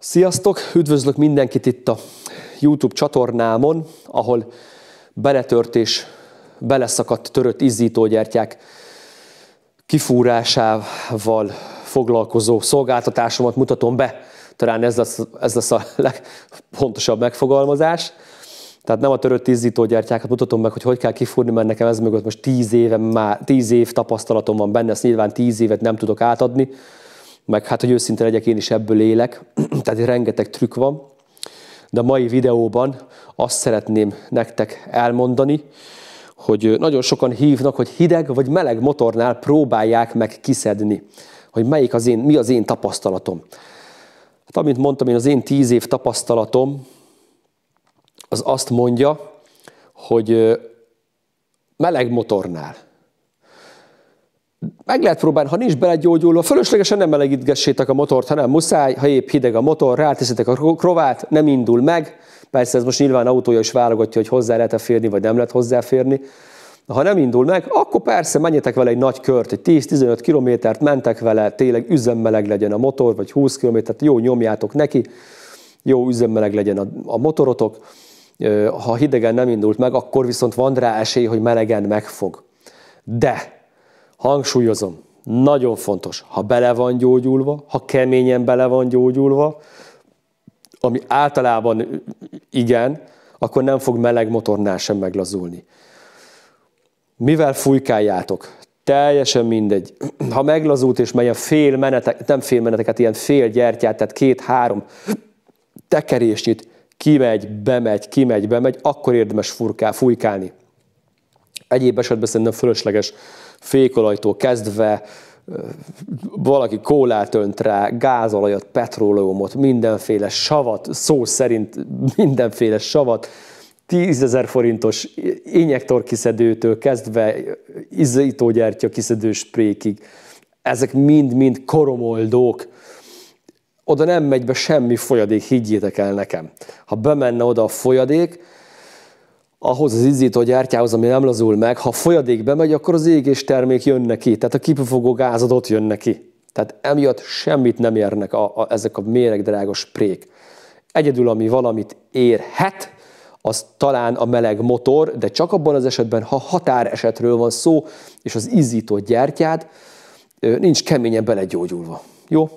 Sziasztok! Üdvözlök mindenkit itt a YouTube csatornámon, ahol beletört és beleszakadt törött izzítógyertyák kifúrásával foglalkozó szolgáltatásomat mutatom be. Talán ez lesz a legpontosabb megfogalmazás. Tehát nem a törött izzítógyertyákat mutatom meg, hogy kell kifúrni, mert nekem ez mögött most 10 év tapasztalatom van benne, ezt nyilván 10 évet nem tudok átadni. Meg hát, hogy őszinte legyek, én is ebből élek, tehát rengeteg trükk van. De a mai videóban azt szeretném nektek elmondani, hogy nagyon sokan hívnak, hogy hideg vagy meleg motornál próbálják meg kiszedni, hogy mi az én tapasztalatom. Hát, amint mondtam, én az én 10 év tapasztalatom az azt mondja, hogy meleg motornál meg lehet próbálni, ha nincs belegyógyulva, fölöslegesen nem melegítgessétek a motort, ha nem muszáj, ha épp hideg a motor, ráteszitek a krovát, nem indul meg. Persze ez most nyilván autója is válogatja, hogy hozzá lehet-e férni, vagy nem lehet hozzáférni. Ha nem indul meg, akkor persze menjetek vele egy nagy kört, egy 10-15 kilométert mentek vele, tényleg üzemmeleg legyen a motor, vagy 20 kilométert, jó nyomjátok neki, jó üzemmeleg legyen a motorotok. Ha hidegen nem indult meg, akkor viszont van rá esély, hogy melegen megfog. De hangsúlyozom, nagyon fontos, ha bele van gyógyulva, ha keményen bele van gyógyulva, ami általában igen, akkor nem fog meleg motornál sem meglazulni. Mivel fújkáljátok? Teljesen mindegy. Ha meglazult és megy nem félmeneteket, ilyen fél gyertyát, tehát 2-3 tekerésnyit, kimegy, bemegy, akkor érdemes fújkálni. Egyéb esetben szerintem fölösleges fékolajtól kezdve, valaki kólát önt rá, gázolajat, petróleumot, mindenféle savat, szó szerint mindenféle savat, 10 000 forintos injektorkiszedőtől kezdve izzítógyertya kiszedő sprékig. Ezek mind-mind koromoldók. Oda nem megy be semmi folyadék, higgyétek el nekem. Ha bemenne oda a folyadék, ahhoz az izzítógyertyához, ami nem lazul meg, ha folyadék bemegy, akkor az égés termék jön neki, tehát a kipufogó gázad ott jön neki. Tehát emiatt semmit nem érnek ezek a méregdrága sprék. Egyedül, ami valamit érhet, az talán a meleg motor, de csak abban az esetben, ha határesetről van szó, és az izzítógyertyád nincs keményen belegyógyulva. Jó?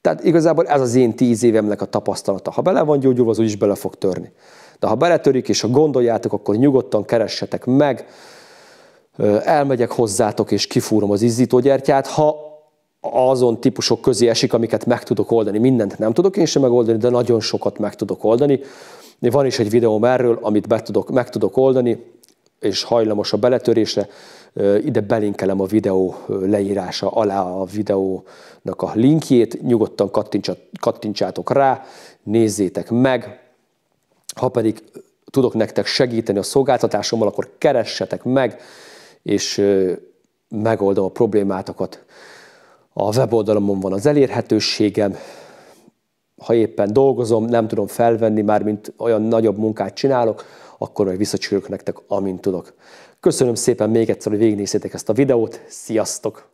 Tehát igazából ez az én 10 évemnek a tapasztalata. Ha bele van gyógyulva, az úgyis bele fog törni. De ha beletörik, és ha gondoljátok, akkor nyugodtan keressetek meg, elmegyek hozzátok, és kifúrom az izzítógyertyát, ha azon típusok közé esik, amiket meg tudok oldani. Mindent nem tudok én sem megoldani, de nagyon sokat meg tudok oldani. Van is egy videóm erről, amit meg tudok oldani, és hajlamos a beletörésre. Ide belinkelem a videó leírása alá a videónak a linkjét, nyugodtan kattintsátok rá, nézzétek meg. Ha pedig tudok nektek segíteni a szolgáltatásommal, akkor keressetek meg, és megoldom a problémátokat. A weboldalamon van az elérhetőségem. Ha éppen dolgozom, nem tudom felvenni, mármint olyan nagyobb munkát csinálok, akkor majd visszacsörök nektek, amint tudok. Köszönöm szépen még egyszer, hogy végignéztétek ezt a videót. Sziasztok!